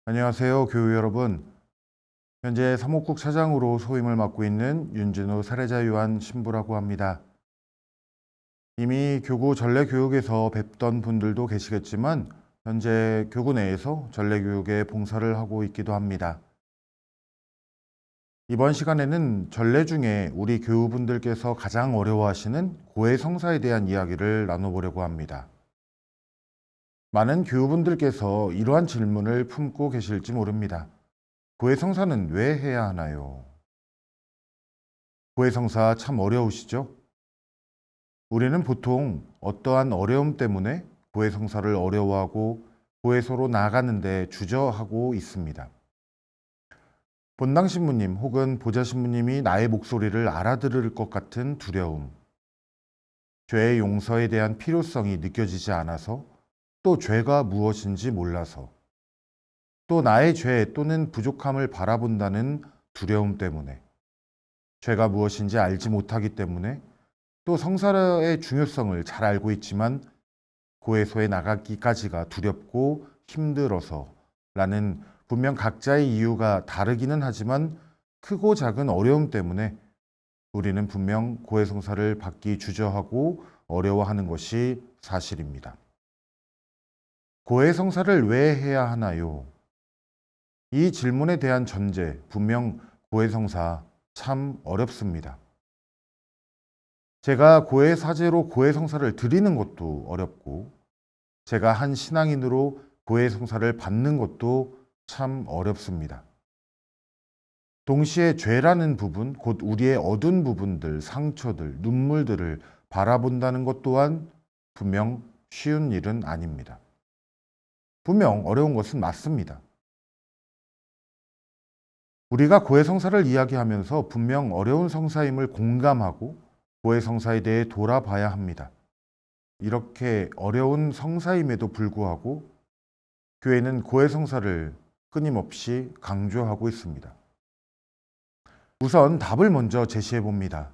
안녕하세요, 교우 여러분. 현재 사목국 차장으로 소임을 맡고 있는 윤진우 사례자유한 신부라고 합니다. 이미 교구 전례교육에서 뵙던 분들도 계시겠지만 현재 교구 내에서 전례교육에 봉사를 하고 있기도 합니다. 이번 시간에는 전례 중에 우리 교우분들께서 가장 어려워하시는 고해성사에 대한 이야기를 나눠보려고 합니다. 많은 교우분들께서 이러한 질문을 품고 계실지 모릅니다. 고해성사는 왜 해야 하나요? 고해성사 참 어려우시죠? 우리는 보통 어떠한 어려움 때문에 고해성사를 어려워하고 고해소로 나아가는데 주저하고 있습니다. 본당 신부님 혹은 보좌 신부님이 나의 목소리를 알아들을 것 같은 두려움, 죄의 용서에 대한 필요성이 느껴지지 않아서, 또 죄가 무엇인지 몰라서, 또 나의 죄 또는 부족함을 바라본다는 두려움 때문에, 죄가 무엇인지 알지 못하기 때문에, 또 성사의 중요성을 잘 알고 있지만 고해소에 나가기까지가 두렵고 힘들어서 라는 분명 각자의 이유가 다르기는 하지만 크고 작은 어려움 때문에 우리는 분명 고해성사를 받기 주저하고 어려워하는 것이 사실입니다. 고해성사를 왜 해야 하나요? 이 질문에 대한 전제, 분명 고해성사 참 어렵습니다. 제가 고해사제로 고해성사를 드리는 것도 어렵고 제가 한 신앙인으로 고해성사를 받는 것도 참 어렵습니다. 동시에 죄라는 부분, 곧 우리의 어두운 부분들, 상처들, 눈물들을 바라본다는 것 또한 분명 쉬운 일은 아닙니다. 분명 어려운 것은 맞습니다. 우리가 고해성사를 이야기하면서 분명 어려운 성사임을 공감하고 고해성사에 대해 돌아봐야 합니다. 이렇게 어려운 성사임에도 불구하고 교회는 고해성사를 끊임없이 강조하고 있습니다. 우선 답을 먼저 제시해 봅니다.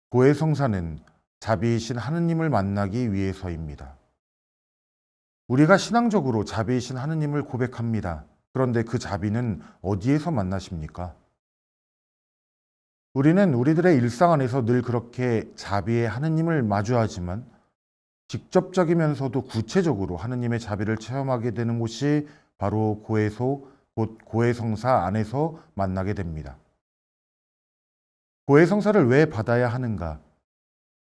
고해성사는 자비이신 하느님을 만나기 위해서입니다. 우리가 신앙적으로 자비이신 하느님을 고백합니다. 그런데 그 자비는 어디에서 만나십니까? 우리는 우리들의 일상 안에서 늘 그렇게 자비의 하느님을 마주하지만 직접적이면서도 구체적으로 하느님의 자비를 체험하게 되는 곳이 바로 고해소, 곧 고해성사 안에서 만나게 됩니다. 고해성사를 왜 받아야 하는가?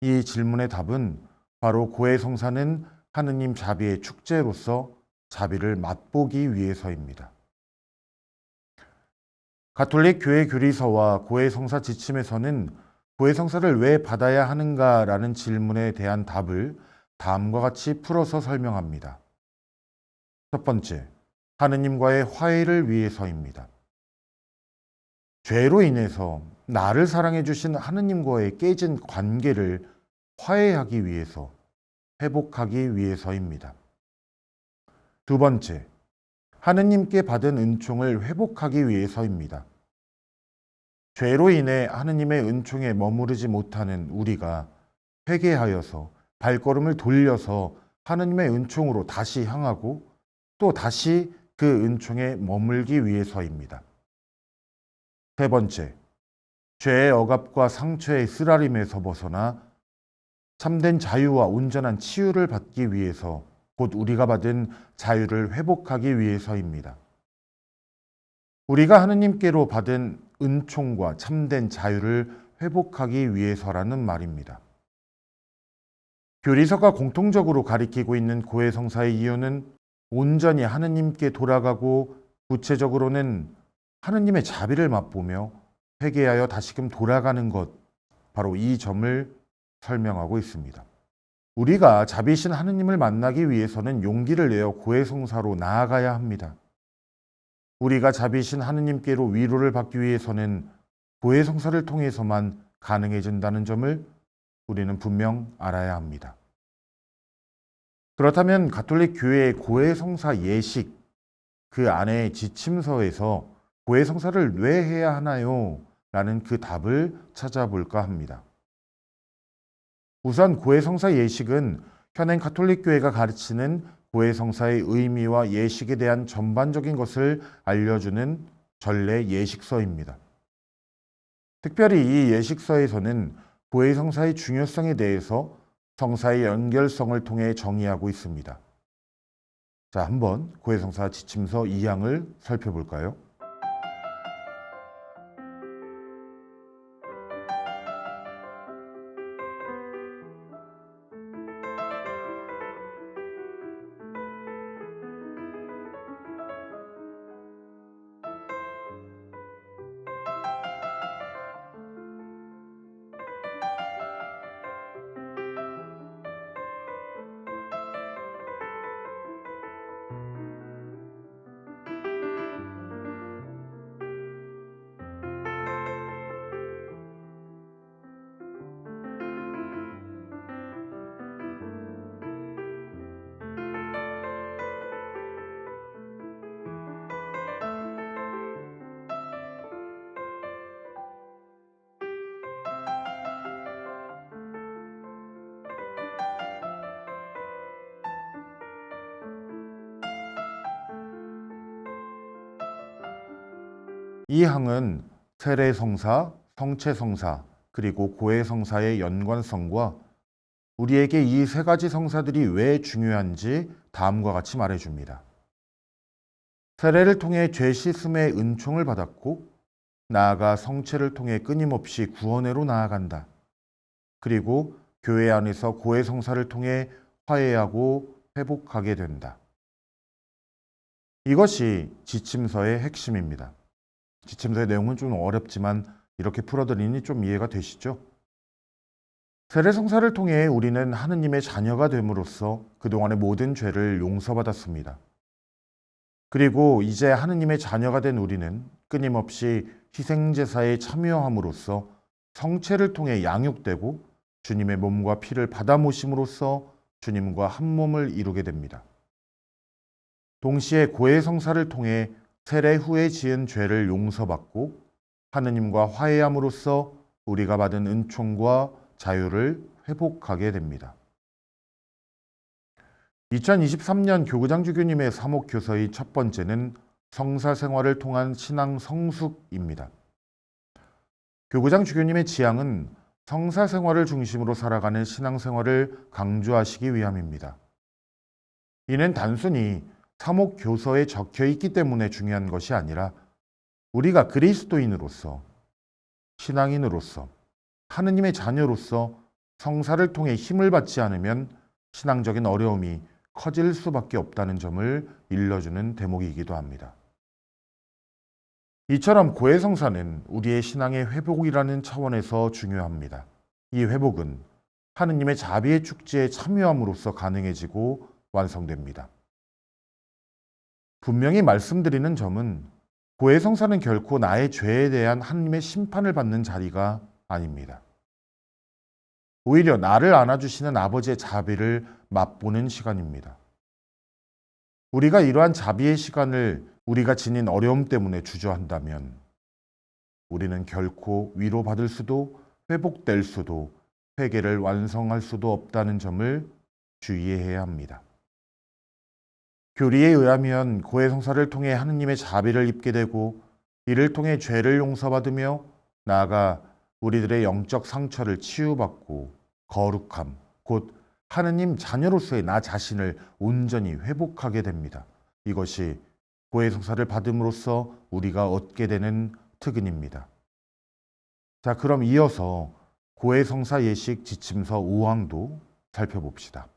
이 질문의 답은 바로 고해성사는 하느님 자비의 축제로서 자비를 맛보기 위해서입니다. 가톨릭 교회 교리서와 고해성사 지침에서는 고해성사를 왜 받아야 하는가라는 질문에 대한 답을 다음과 같이 풀어서 설명합니다. 첫 번째, 하느님과의 화해를 위해서입니다. 죄로 인해서 나를 사랑해 주신 하느님과의 깨진 관계를 화해하기 위해서, 회복하기 위해서입니다. 두 번째, 하느님께 받은 은총을 회복하기 위해서입니다. 죄로 인해 하느님의 은총에 머무르지 못하는 우리가 회개하여서 발걸음을 돌려서 하느님의 은총으로 다시 향하고 또 다시 그 은총에 머물기 위해서입니다. 세 번째, 죄의 억압과 상처의 쓰라림에서 벗어나 참된 자유와 온전한 치유를 받기 위해서, 곧 우리가 받은 자유를 회복하기 위해서입니다. 우리가 하느님께로 받은 은총과 참된 자유를 회복하기 위해서라는 말입니다. 교리서가 공통적으로 가리키고 있는 고해성사의 이유는 온전히 하느님께 돌아가고 구체적으로는 하느님의 자비를 맛보며 회개하여 다시금 돌아가는 것, 바로 이 점을 설명하고 있습니다. 우리가 자비이신 하느님을 만나기 위해서는 용기를 내어 고해성사로 나아가야 합니다. 우리가 자비이신 하느님께로 위로를 받기 위해서는 고해성사를 통해서만 가능해진다는 점을 우리는 분명 알아야 합니다. 그렇다면 가톨릭 교회의 고해성사 예식, 그 안에 지침서에서 고해성사를 왜 해야 하나요? 라는 그 답을 찾아볼까 합니다. 우선 고해성사 예식은 현행 가톨릭 교회가 가르치는 고해성사의 의미와 예식에 대한 전반적인 것을 알려주는 전례 예식서입니다. 특별히 이 예식서에서는 고해성사의 중요성에 대해서 성사의 연결성을 통해 정의하고 있습니다. 자, 한번 고해성사 지침서 2항을 살펴볼까요? 이 항은 세례성사, 성체성사, 그리고 고해성사의 연관성과 우리에게 이 세 가지 성사들이 왜 중요한지 다음과 같이 말해줍니다. 세례를 통해 죄 씻음의 은총을 받았고 나아가 성체를 통해 끊임없이 구원회로 나아간다. 그리고 교회 안에서 고해성사를 통해 화해하고 회복하게 된다. 이것이 지침서의 핵심입니다. 지침서의 내용은 좀 어렵지만 이렇게 풀어드리니 좀 이해가 되시죠? 세례성사를 통해 우리는 하느님의 자녀가 됨으로써 그동안의 모든 죄를 용서받았습니다. 그리고 이제 하느님의 자녀가 된 우리는 끊임없이 희생제사에 참여함으로써 성체를 통해 양육되고 주님의 몸과 피를 받아 모심으로써 주님과 한 몸을 이루게 됩니다. 동시에 고해성사를 통해 세례 후에 지은 죄를 용서받고 하느님과 화해함으로써 우리가 받은 은총과 자유를 회복하게 됩니다. 2023년 교구장주교님의 사목교서의 첫 번째는 성사생활을 통한 신앙 성숙입니다. 교구장주교님의 지향은 성사생활을 중심으로 살아가는 신앙생활을 강조하시기 위함입니다. 이는 단순히 사목교서에 적혀 있기 때문에 중요한 것이 아니라 우리가 그리스도인으로서, 신앙인으로서, 하느님의 자녀로서 성사를 통해 힘을 받지 않으면 신앙적인 어려움이 커질 수밖에 없다는 점을 일러주는 대목이기도 합니다. 이처럼 고해성사는 우리의 신앙의 회복이라는 차원에서 중요합니다. 이 회복은 하느님의 자비의 축제에 참여함으로써 가능해지고 완성됩니다. 분명히 말씀드리는 점은 고해성사는 결코 나의 죄에 대한 하느님의 심판을 받는 자리가 아닙니다. 오히려 나를 안아주시는 아버지의 자비를 맛보는 시간입니다. 우리가 이러한 자비의 시간을 우리가 지닌 어려움 때문에 주저한다면 우리는 결코 위로받을 수도 회복될 수도 회개를 완성할 수도 없다는 점을 주의해야 합니다. 교리에 의하면 고해성사를 통해 하느님의 자비를 입게 되고 이를 통해 죄를 용서받으며 나아가 우리들의 영적 상처를 치유받고 거룩함, 곧 하느님 자녀로서의 나 자신을 온전히 회복하게 됩니다. 이것이 고해성사를 받음으로써 우리가 얻게 되는 특은입니다. 자, 그럼 이어서 고해성사 예식 지침서 5항도 살펴봅시다.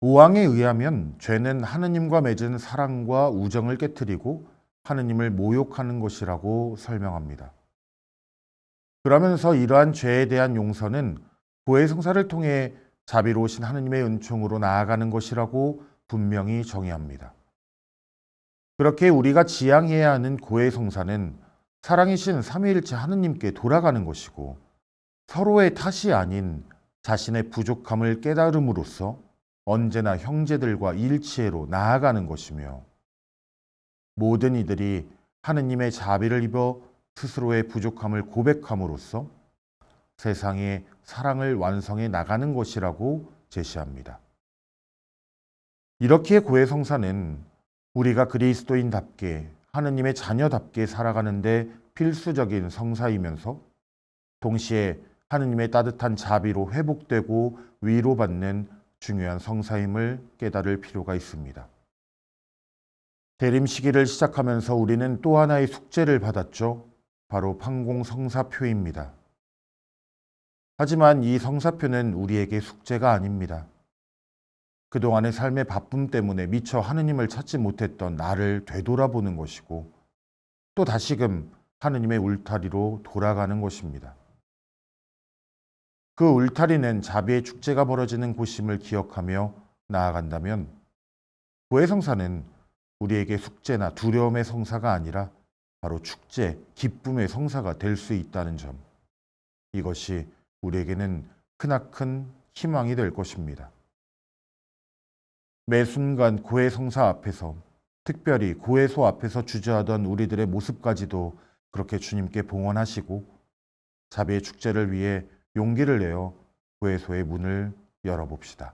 오왕에 의하면 죄는 하느님과 맺은 사랑과 우정을 깨뜨리고 하느님을 모욕하는 것이라고 설명합니다. 그러면서 이러한 죄에 대한 용서는 고해 성사를 통해 자비로우신 하느님의 은총으로 나아가는 것이라고 분명히 정의합니다. 그렇게 우리가 지향해야 하는 고해 성사는 사랑이신 삼위일체 하느님께 돌아가는 것이고 서로의 탓이 아닌 자신의 부족함을 깨달음으로써 언제나 형제들과 일치해로 나아가는 것이며 모든 이들이 하느님의 자비를 입어 스스로의 부족함을 고백함으로써 세상에 사랑을 완성해 나가는 것이라고 제시합니다. 이렇게 고해 성사는 우리가 그리스도인답게 하느님의 자녀답게 살아가는데 필수적인 성사이면서 동시에 하느님의 따뜻한 자비로 회복되고 위로받는 중요한 성사임을 깨달을 필요가 있습니다. 대림 시기를 시작하면서 우리는 또 하나의 숙제를 받았죠. 바로 판공성사표입니다. 하지만 이 성사표는 우리에게 숙제가 아닙니다. 그동안의 삶의 바쁨 때문에 미처 하느님을 찾지 못했던 나를 되돌아보는 것이고 또 다시금 하느님의 울타리로 돌아가는 것입니다. 그 울타리는 자비의 축제가 벌어지는 곳임을 기억하며 나아간다면 고해 성사는 우리에게 숙제나 두려움의 성사가 아니라 바로 축제, 기쁨의 성사가 될 수 있다는 점, 이것이 우리에게는 크나큰 희망이 될 것입니다. 매 순간 고해 성사 앞에서, 특별히 고해소 앞에서 주저하던 우리들의 모습까지도 그렇게 주님께 봉헌하시고 자비의 축제를 위해 용기를 내어 고해소의 문을 열어봅시다.